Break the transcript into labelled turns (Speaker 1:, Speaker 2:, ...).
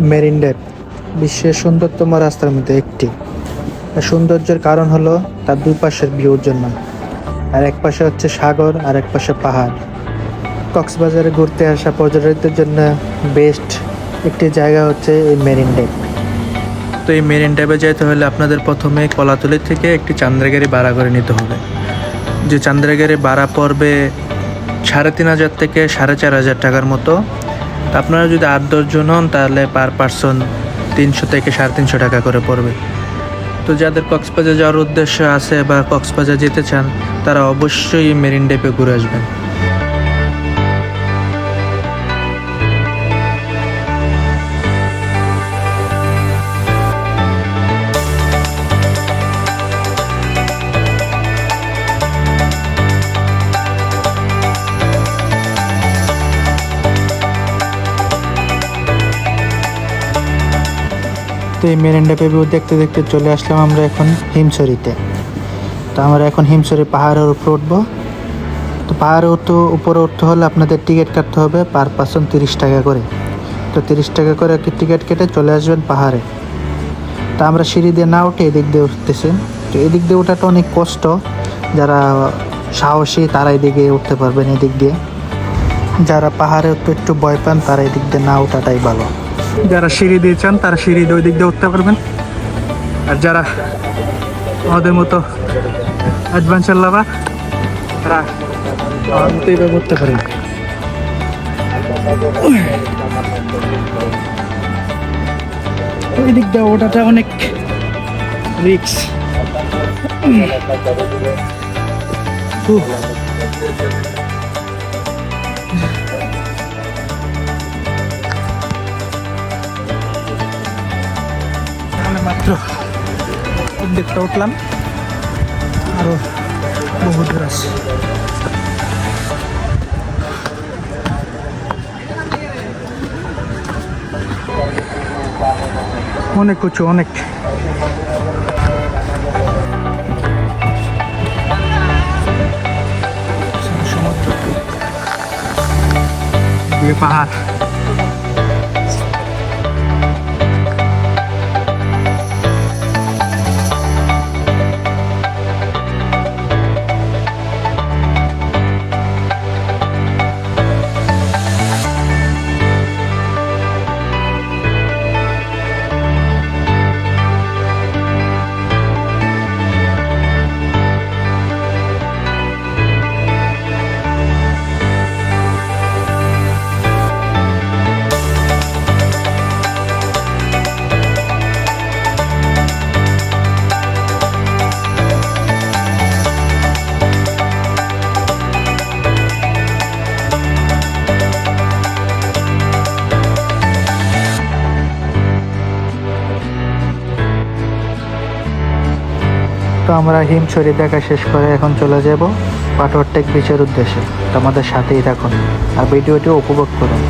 Speaker 1: Marine drive বিশ্বের সুন্দরতম রাস্তার মধ্যে একটি। আর সৌন্দর্যের কারণ হলো তার দুই পাশের ভিউর জন্য। আর এক পাশে হচ্ছে সাগর আর এক পাশে পাহাড়। কক্সবাজারে ঘুরতে আসা পর্যটকদের জন্য বেস্ট একটি জায়গা হচ্ছে এই মেরিন ড্রাইভ। তো এই মেরিন ড্রাইভে যেতে হলে আপনাদের প্রথমে কলাতলি থেকে একটি চান্দ্রাগাড়ি ভাড়া করে নিতে হবে। যে চান্দ্রাগাড়ি ভাড়া পড়বে 3,500 থেকে 4,500 টাকার মতো। তা আপনারা যদি 8-10 জন হন তাহলে পার পারসন 300 থেকে 350 টাকা করে পড়বে। তো যাদের কক্সবাজার যাওয়ার উদ্দেশ্য আছে বা কক্সবাজার যেতে চান তারা অবশ্যই মেরিন ড্রাইভে ঘুরে আসবেন। তো এই মেরিন ড্রাইভে ভিউ দেখতে দেখতে চলে আসলাম আমরা এখন হিমছড়িতে। তো আমরা এখন হিমছড়ি পাহাড়ের উপরে উঠবো। তো পাহাড়ে উপরে উঠতে হলে আপনাদের টিকিট কাটতে হবে পার পারসন 30 টাকা করে। তো 30 টাকা করে টিকিট কেটে চলে আসবেন পাহাড়ে। তো আমরা সিঁড়ি দিয়ে না উঠে এদিক দিয়ে উঠতেছি। তো এদিক দিয়ে ওঠাটা অনেক কষ্ট, যারা সাহসী তারা এদিকে উঠতে পারবেন এদিক দিয়ে। যারা পাহাড়ে একটু ভয় পান তারা এদিক দিয়ে না ওঠাটাই ভালো। যারা সিঁড়ি দিয়ে চান তারা সিঁড়ি দিয়ে ওই দিক দিয়ে উঠতে পারবেন। আর যারা আমাদের মতো অ্যাডভেঞ্চার লাভার তারা এইভাবে উঠতে পারেন। ওই দিক দিয়ে ওঠাটা অনেক রিস্ক। মাত্র অর্ধেকটা উঠলাম, আরো বহু দূর আছে। অনেক উঁচু, অনেক। সমুদ্র, পাহাড়। তো আমরা হিমছড়ি দেখা শেষ করে এখন চলে যাব পাটওয়ারটেক বিচের উদ্দেশ্যে। তো আমাদের সাথেই থাকুন আর ভিডিওটি উপভোগ করুন।